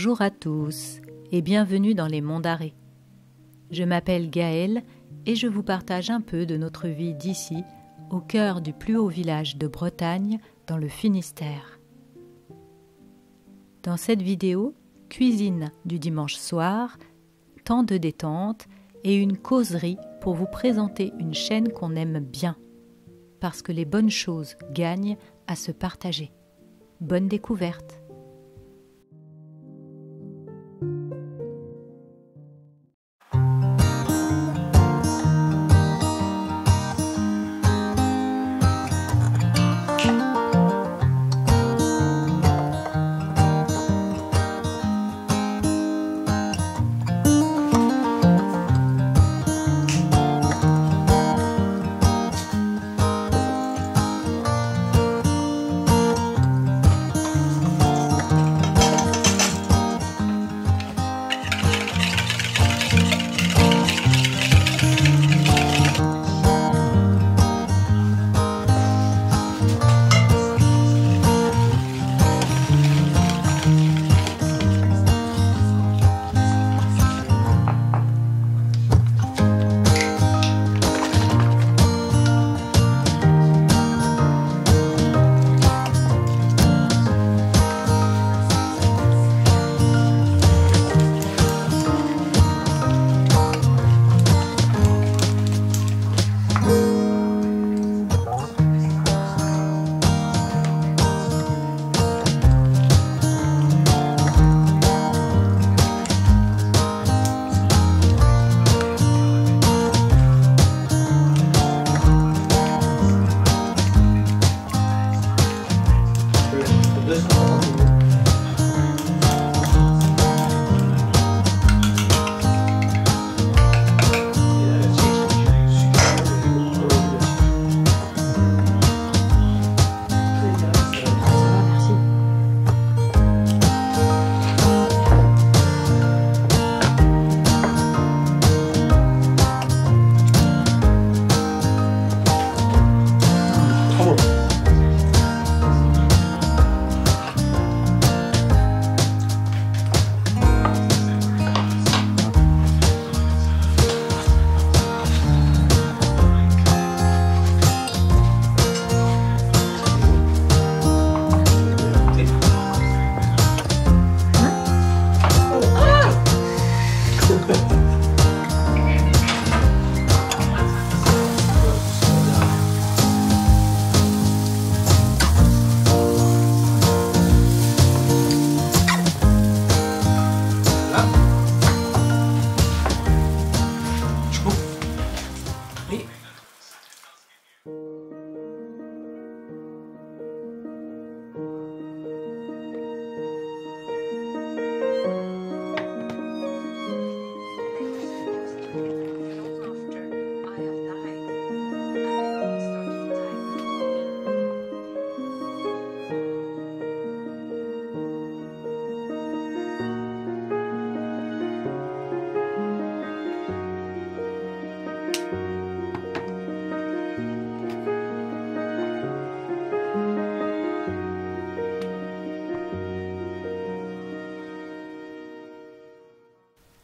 Bonjour à tous et bienvenue dans les Monts d'Arrée. Je m'appelle Gaëlle et je vous partage un peu de notre vie d'ici, au cœur du plus haut village de Bretagne, dans le Finistère. Dans cette vidéo, cuisine du dimanche soir, temps de détente et une causerie pour vous présenter une chaîne qu'on aime bien, parce que les bonnes choses gagnent à se partager. Bonne découverte!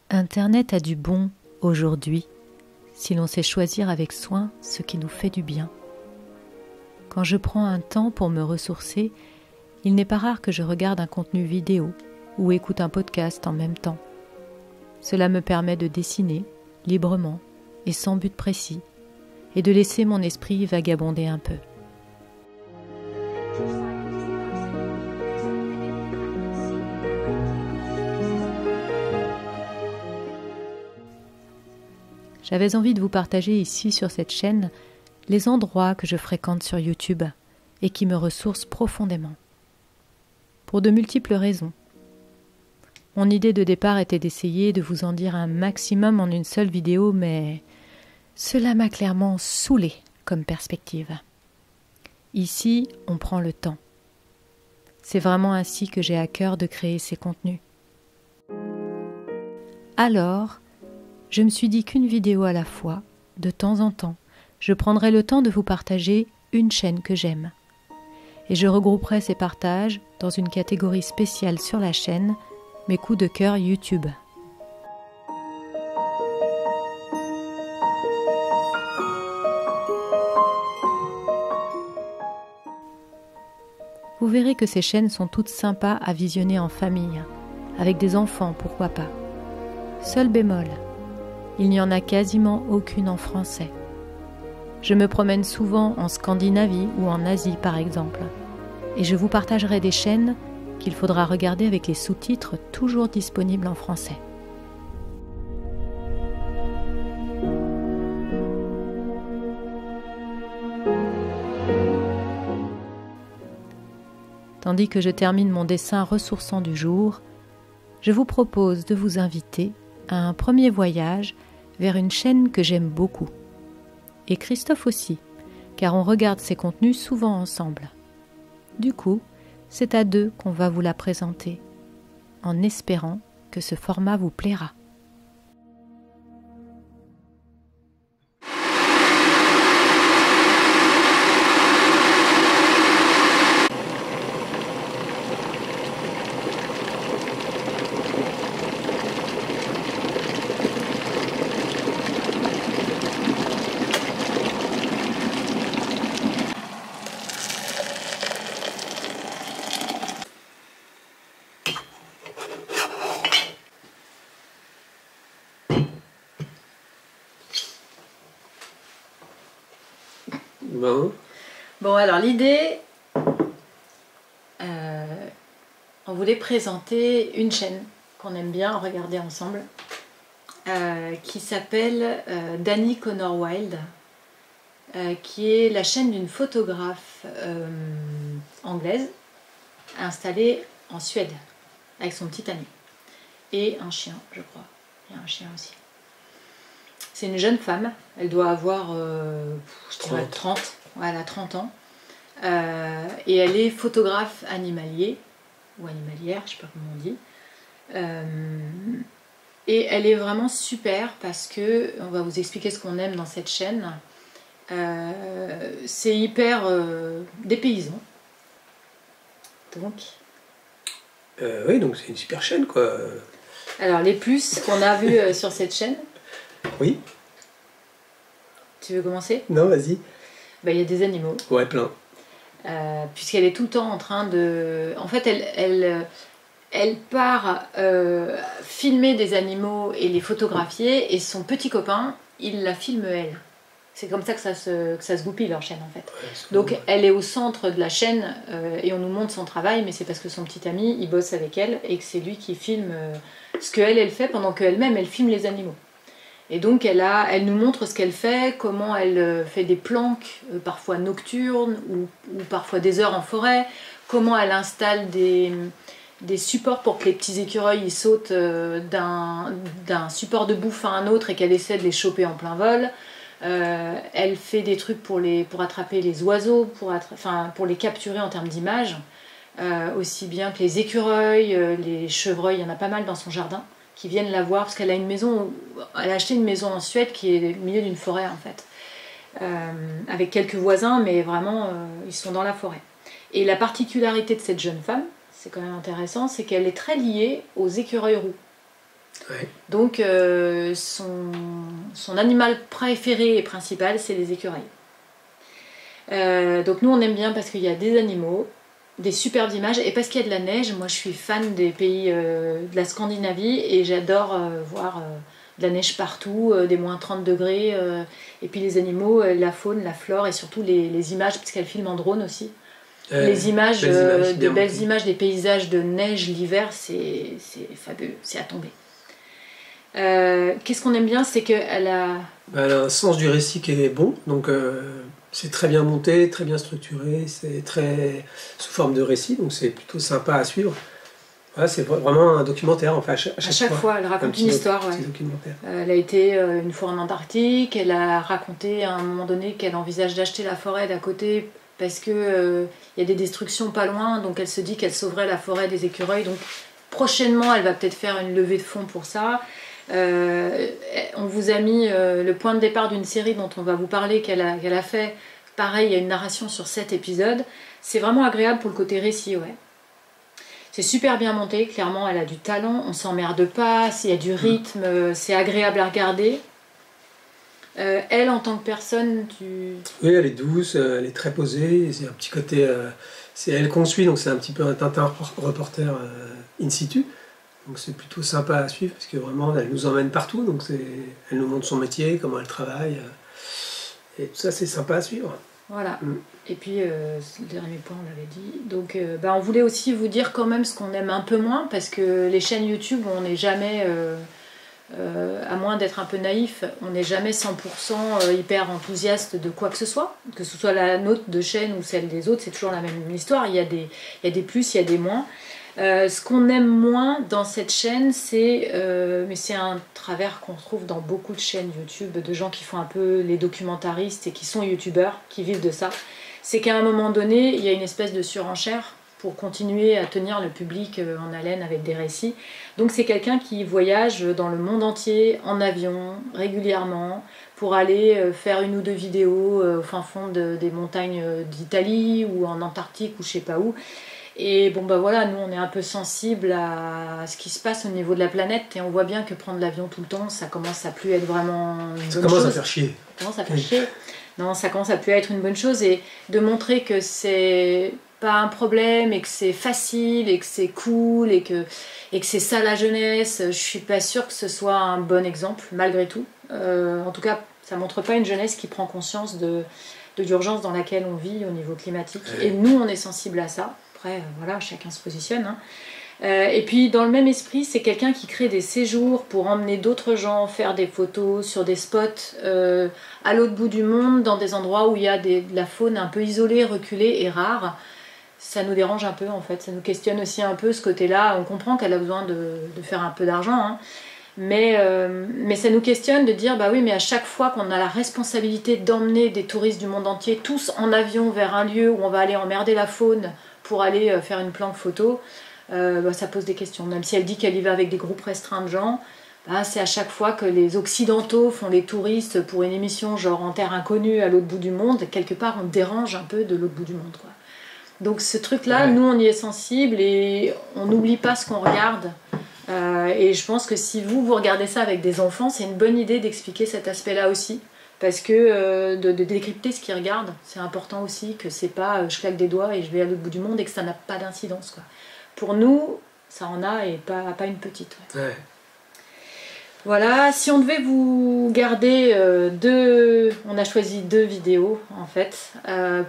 Internet a du bon aujourd'hui, si l'on sait choisir avec soin ce qui nous fait du bien. Quand je prends un temps pour me ressourcer, il n'est pas rare que je regarde un contenu vidéo ou écoute un podcast en même temps. Cela me permet de dessiner librement et sans but précis, et de laisser mon esprit vagabonder un peu. J'avais envie de vous partager ici sur cette chaîne les endroits que je fréquente sur YouTube et qui me ressourcent profondément. Pour de multiples raisons. Mon idée de départ était d'essayer de vous en dire un maximum en une seule vidéo, mais cela m'a clairement saoulé comme perspective. Ici, on prend le temps. C'est vraiment ainsi que j'ai à cœur de créer ces contenus. Alors, je me suis dit qu'une vidéo à la fois, de temps en temps, je prendrai le temps de vous partager une chaîne que j'aime. Et je regrouperai ces partages dans une catégorie spéciale sur la chaîne, mes coups de cœur YouTube. Vous verrez que ces chaînes sont toutes sympas à visionner en famille, avec des enfants, pourquoi pas. Seul bémol, il n'y en a quasiment aucune en français. Je me promène souvent en Scandinavie ou en Asie par exemple, et je vous partagerai des chaînes qu'il faudra regarder avec les sous-titres toujours disponibles en français. Tandis que je termine mon dessin ressourçant du jour, je vous propose de vous inviter à un premier voyage vers une chaîne que j'aime beaucoup. Et Christophe aussi, car on regarde ses contenus souvent ensemble. Du coup, c'est à deux qu'on va vous la présenter, en espérant que ce format vous plaira. Bon, alors l'idée, on voulait présenter une chaîne qu'on aime bien regarder ensemble, qui s'appelle Dani Connor Wild, qui est la chaîne d'une photographe anglaise installée en Suède avec son petit ami et un chien, je crois. Il y a un chien aussi. C'est une jeune femme, elle doit avoir, je dirais 30, ouais, elle a 30 ans. Et elle est photographe animalier, ou animalière, je ne sais pas comment on dit. Et elle est vraiment super parce que, on va vous expliquer ce qu'on aime dans cette chaîne. C'est hyper dépaysant. Donc. Oui, donc c'est une super chaîne, quoi. Alors, les plus qu'on a vus sur cette chaîne. Oui. Tu veux commencer? Non, vas-y. Bah, y a des animaux. Ouais, plein. Puisqu'elle est tout le temps en train de... En fait, elle part filmer des animaux et les photographier, et son petit copain, il la filme elle. C'est comme ça que ça se goupille leur chaîne en fait. Ouais, donc elle est au centre de la chaîne et on nous montre son travail, mais c'est parce que son petit ami, il bosse avec elle et que c'est lui qui filme ce qu'elle fait pendant qu'elle-même, elle filme les animaux. Et donc elle nous montre ce qu'elle fait, comment elle fait des planques, parfois nocturnes ou parfois des heures en forêt, comment elle installe des supports pour que les petits écureuils ils sautent d'un support de bouffe à un autre et qu'elle essaie de les choper en plein vol. Elle fait des trucs pour attraper les oiseaux, pour les capturer en termes d'image, aussi bien que les écureuils, les chevreuils, il y en a pas mal dans son jardin qui viennent la voir parce qu'elle a elle a acheté une maison en Suède qui est au milieu d'une forêt en fait, avec quelques voisins, mais vraiment ils sont dans la forêt. Et la particularité de cette jeune femme, c'est quand même intéressant, c'est qu'elle est très liée aux écureuils roux. Ouais. Donc son animal préféré et principal, c'est les écureuils. Donc nous on aime bien parce qu'il y a des animaux, des superbes images, et parce qu'il y a de la neige. Moi je suis fan des pays de la Scandinavie et j'adore voir de la neige partout, des moins 30 degrés, et puis les animaux, la faune, la flore et surtout les images, parce qu'elle filme en drone aussi. Les images, de belles images des paysages de neige l'hiver, c'est fabuleux, c'est à tomber. Qu'est-ce qu'on aime bien, c'est qu'elle a... Elle a un sens du récit qui est bon, donc c'est très bien monté, très bien structuré, c'est très sous forme de récit, donc c'est plutôt sympa à suivre. Ouais, c'est vraiment un documentaire, enfin, à chaque fois, elle raconte une histoire. Ouais. Documentaire. Elle a été une fois en Antarctique, elle a raconté à un moment donné qu'elle envisage d'acheter la forêt d'à côté parce que y a des destructions pas loin, donc elle se dit qu'elle sauverait la forêt des écureuils. Donc prochainement, elle va peut-être faire une levée de fonds pour ça. On vous a mis le point de départ d'une série dont on va vous parler qu'elle a fait. Pareil, il y a une narration sur 7 épisodes. C'est vraiment agréable pour le côté récit, ouais. C'est super bien monté, clairement, elle a du talent, on s'emmerde pas, il y a du rythme, c'est agréable à regarder. Elle, en tant que personne, Oui, elle est douce, elle est très posée, c'est un petit côté... c'est elle qu'on suit, donc c'est un petit peu un Tintin reporter in situ. Donc c'est plutôt sympa à suivre, parce que vraiment, elle nous emmène partout, donc elle nous montre son métier, comment elle travaille, et tout ça, c'est sympa à suivre. Voilà. Et puis, le dernier point, on l'avait dit. Donc, on voulait aussi vous dire quand même ce qu'on aime un peu moins, parce que les chaînes YouTube, on n'est jamais, à moins d'être un peu naïf, on n'est jamais 100% hyper enthousiaste de quoi que ce soit la nôtre de chaîne ou celle des autres, c'est toujours la même histoire. Il y a des plus, il y a des moins. Ce qu'on aime moins dans cette chaîne, mais c'est un travers qu'on trouve dans beaucoup de chaînes YouTube, de gens qui font un peu les documentaristes et qui sont youtubeurs, qui vivent de ça, c'est qu'à un moment donné, il y a une espèce de surenchère pour continuer à tenir le public en haleine avec des récits. Donc c'est quelqu'un qui voyage dans le monde entier, en avion, régulièrement, pour aller faire une ou deux vidéos au fin fond des montagnes d'Italie ou en Antarctique ou je sais pas où. Et bon voilà, nous on est un peu sensibles à ce qui se passe au niveau de la planète et on voit bien que prendre l'avion tout le temps, ça commence à plus être vraiment une bonne chose. Ça commence à faire chier. Ça commence à faire chier. Non, ça commence à plus être une bonne chose et de montrer que c'est pas un problème et que c'est facile et que c'est cool et que c'est ça la jeunesse, je suis pas sûre que ce soit un bon exemple malgré tout. En tout cas, ça montre pas une jeunesse qui prend conscience de l'urgence dans laquelle on vit au niveau climatique. Et nous, on est sensibles à ça. Après, voilà, chacun se positionne. Hein. Et puis, dans le même esprit, c'est quelqu'un qui crée des séjours pour emmener d'autres gens faire des photos sur des spots à l'autre bout du monde, dans des endroits où il y a de la faune un peu isolée, reculée et rare. Ça nous dérange un peu, en fait. Ça nous questionne aussi un peu ce côté-là. On comprend qu'elle a besoin de faire un peu d'argent, hein. Mais ça nous questionne de dire, bah oui, mais à chaque fois qu'on a la responsabilité d'emmener des touristes du monde entier, tous en avion vers un lieu où on va aller emmerder la faune pour aller faire une planque photo, ça pose des questions. Même si elle dit qu'elle y va avec des groupes restreints de gens, c'est à chaque fois que les Occidentaux font les touristes pour une émission genre en terre inconnue à l'autre bout du monde, quelque part on dérange un peu de l'autre bout du monde, quoi. Donc ce truc-là, nous on y est sensible et on n'oublie pas ce qu'on regarde. Et je pense que si vous regardez ça avec des enfants, c'est une bonne idée d'expliquer cet aspect-là aussi. Parce que de décrypter ce qu'ils regardent, c'est important aussi, que c'est pas je claque des doigts et je vais à l'autre bout du monde et que ça n'a pas d'incidence, quoi. Pour nous, ça en a et pas une petite. Ouais. Voilà, si on devait vous garder on a choisi 2 vidéos en fait,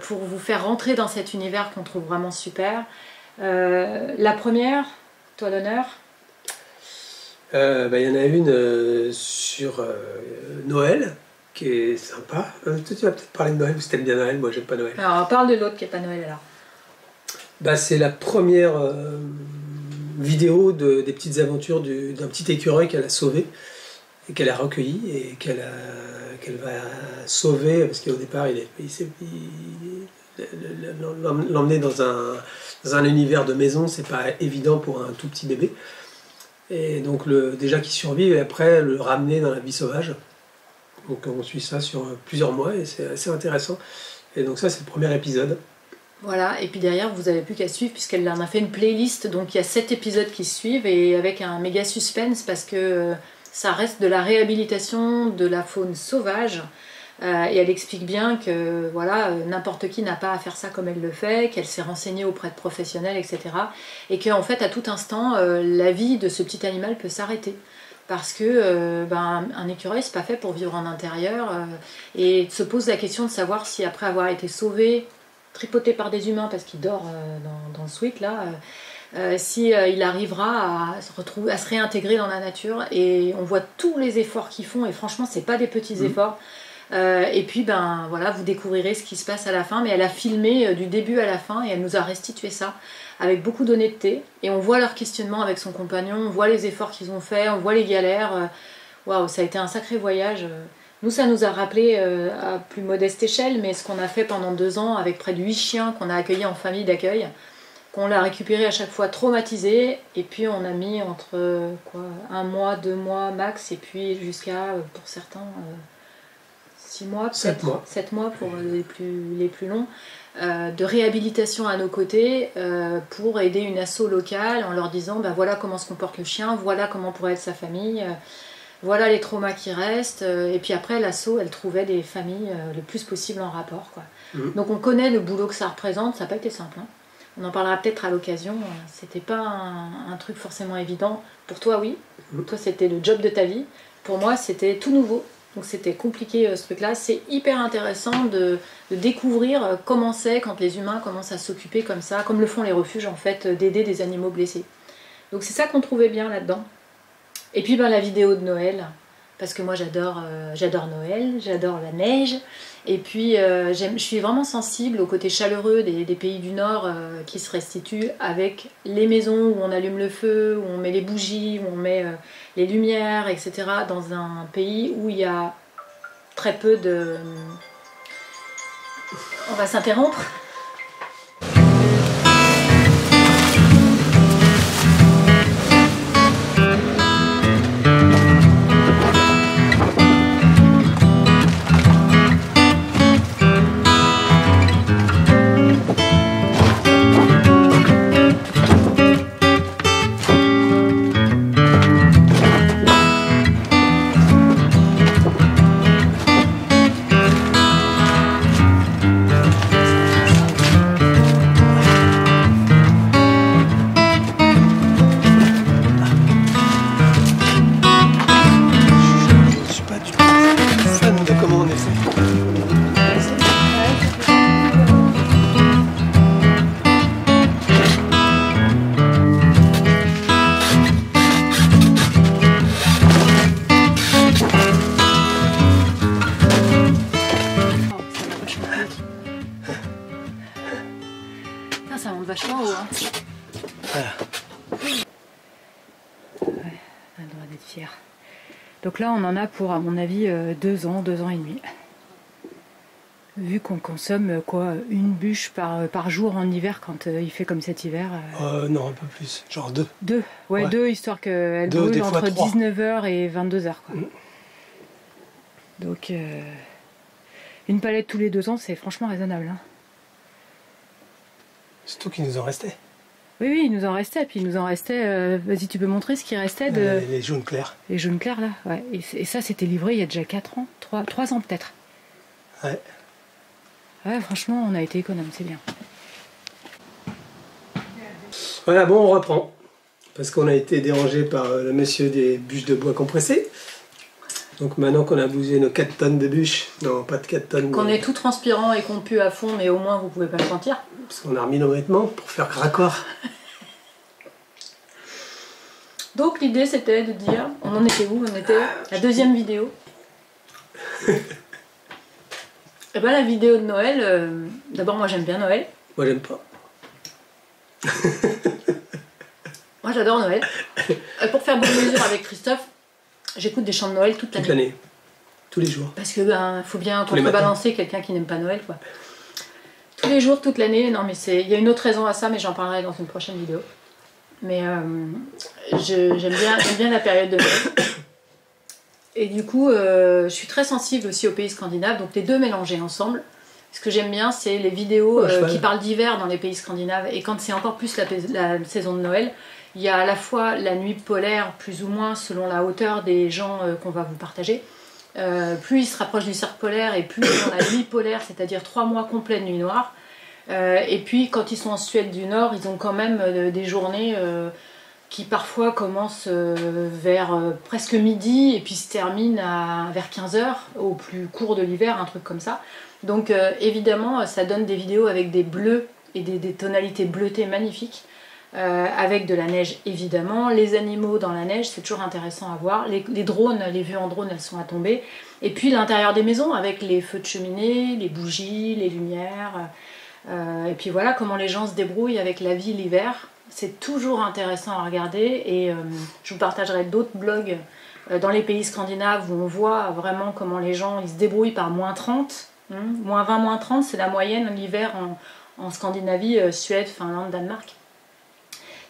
pour vous faire rentrer dans cet univers qu'on trouve vraiment super. La première, toi l'honneur. Y en a une sur Noël, qui est sympa. Tu vas peut-être parler de Noël, parce que t'aimes bien Noël, moi j'aime pas Noël. Alors on parle de l'autre qui n'est pas Noël alors. C'est la première vidéo des petites aventures d'un petit écureuil qu'elle a sauvé, et qu'elle a recueilli, et qu'elle va sauver, parce qu'au départ l'emmener dans un univers de maison, c'est pas évident pour un tout petit bébé. Et donc déjà qu'il survive et après le ramener dans la vie sauvage. Donc on suit ça sur plusieurs mois et c'est assez intéressant. Et donc ça c'est le premier épisode. Voilà, et puis derrière vous n'avez plus qu'à suivre puisqu'elle en a fait une playlist, donc il y a 7 épisodes qui suivent et avec un méga suspense parce que ça reste de la réhabilitation de la faune sauvage. Et elle explique bien que voilà, n'importe qui n'a pas à faire ça comme elle le fait, qu'elle s'est renseignée auprès de professionnels, etc. Et qu'en fait, à tout instant, la vie de ce petit animal peut s'arrêter. Parce que un écureuil, c'est pas fait pour vivre en intérieur. Et se pose la question de savoir si après avoir été sauvé, tripoté par des humains parce qu'il dort dans le suite, là, il arrivera à se réintégrer dans la nature. Et on voit tous les efforts qu'ils font, et franchement, c'est pas des petits efforts. Et puis ben voilà, vous découvrirez ce qui se passe à la fin, mais elle a filmé du début à la fin et elle nous a restitué ça avec beaucoup d'honnêteté, et on voit leur questionnement avec son compagnon, on voit les efforts qu'ils ont fait, on voit les galères. Waouh, ça a été un sacré voyage. Nous, ça nous a rappelé à plus modeste échelle, mais ce qu'on a fait pendant 2 ans avec près de 8 chiens qu'on a accueillis en famille d'accueil, qu'on l'a récupéré à chaque fois traumatisés, et puis on a mis entre 1 mois, 2 mois max, et puis jusqu'à, pour certains, 6 mois, 7 mois. 7 mois pour les plus longs, de réhabilitation à nos côtés pour aider une asso locale en leur disant ben voilà comment se comporte le chien, voilà comment pourrait être sa famille, voilà les traumas qui restent, et puis après l'asso elle trouvait des familles le plus possible en rapport, quoi. Donc on connaît le boulot que ça représente, ça n'a pas été simple, hein. On en parlera peut-être à l'occasion, c'était pas un truc forcément évident. Pour toi oui, toi c'était le job de ta vie, pour moi c'était tout nouveau. Donc c'était compliqué ce truc-là. C'est hyper intéressant de découvrir comment c'est quand les humains commencent à s'occuper comme ça, comme le font les refuges en fait, d'aider des animaux blessés. Donc c'est ça qu'on trouvait bien là-dedans. Et puis ben, la vidéo de Noël, parce que moi j'adore Noël, j'adore la neige. Et puis je suis vraiment sensible au côté chaleureux des pays du Nord qui se restituent avec les maisons où on allume le feu, où on met les bougies, où on met les lumières, etc. dans un pays où il y a très peu de... On va s'interrompre. Ça monte vachement haut, hein. Voilà. Ouais, on a le droit d'être fier. Donc là, on en a pour, à mon avis, 2 ans, 2 ans et demi. Vu qu'on consomme quoi, une bûche par jour en hiver quand il fait comme cet hiver. Non, un peu plus, genre 2. 2, ouais, 2, histoire qu'elle brûle entre 19h et 22h. Quoi. Donc, une palette tous les 2 ans, c'est franchement raisonnable. Hein. Surtout qu'il nous en restait. Oui, oui, il nous en restait. Puis il nous en restait. Vas-y, tu peux montrer ce qui restait de. Les jaunes clairs. Les jaunes clairs, là, ouais. Et ça, c'était livré il y a déjà 4 ans, 3 ans peut-être. Ouais. Ouais, franchement, on a été économe, c'est bien. Voilà, bon, on reprend. Parce qu'on a été dérangé par le monsieur des bûches de bois compressées. Donc maintenant qu'on a bousé nos 4 tonnes de bûches, non, pas de 4 tonnes. Qu'on est tout transpirant et qu'on pue à fond, mais au moins vous pouvez pas le sentir. Parce qu'on a remis nos vêtements pour faire raccord. Donc l'idée c'était de dire, on en était où? On était la 2e vidéo. Et ben la vidéo de Noël, d'abord moi j'aime bien Noël. Moi j'aime pas. Moi j'adore Noël. Pour faire bonne mesure avec Christophe, j'écoute des chants de Noël toute l'année. Tous les jours. Parce que ben faut bien contrebalancer quelqu'un qui n'aime pas Noël, quoi. Tous les jours, toute l'année. Non mais il y a une autre raison à ça, mais j'en parlerai dans une prochaine vidéo. Mais j'aime bien la période de Noël. Et du coup, je suis très sensible aussi aux pays scandinaves, donc les deux mélangés ensemble. Ce que j'aime bien, c'est les vidéos qui parlent d'hiver dans les pays scandinaves. Et quand c'est encore plus la saison de Noël, il y a à la fois la nuit polaire, plus ou moins selon la hauteur des gens qu'on va vous partager. Plus ils se rapprochent du cercle polaire et plus ils ont la nuit polaire, c'est-à-dire 3 mois complets de nuit noire. Et puis quand ils sont en Suède du Nord, ils ont quand même des journées qui parfois commencent vers presque midi et puis se terminent vers 15h au plus court de l'hiver, un truc comme ça. Donc évidemment ça donne des vidéos avec des bleus et des tonalités bleutées magnifiques. avec de la neige évidemment, les animaux dans la neige, c'est toujours intéressant à voir, les drones, les vues en drone, elles sont à tomber, et puis l'intérieur des maisons avec les feux de cheminée, les bougies, les lumières, et puis voilà comment les gens se débrouillent avec la vie l'hiver. C'est toujours intéressant à regarder et je vous partagerai d'autres blogs dans les pays scandinaves où on voit vraiment comment les gens ils se débrouillent par moins 30. Moins 20, moins 30, c'est la moyenne l'hiver en Scandinavie, Suède, Finlande, Danemark.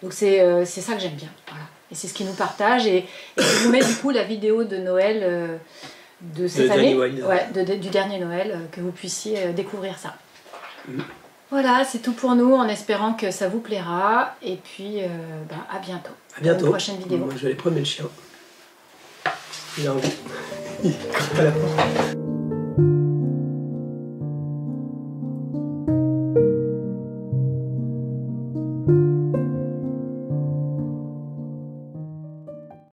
Donc c'est ça que j'aime bien. Voilà. Et c'est ce qu'ils nous partagent. Et je vous mets du coup la vidéo de Noël de cette année, du dernier Noël, que vous puissiez découvrir ça. Voilà, c'est tout pour nous, en espérant que ça vous plaira. Et puis, à bientôt. À bientôt. Pour une prochaine vidéo. Moi, je vais aller promener le chien. Il a envie. Il est à la porte.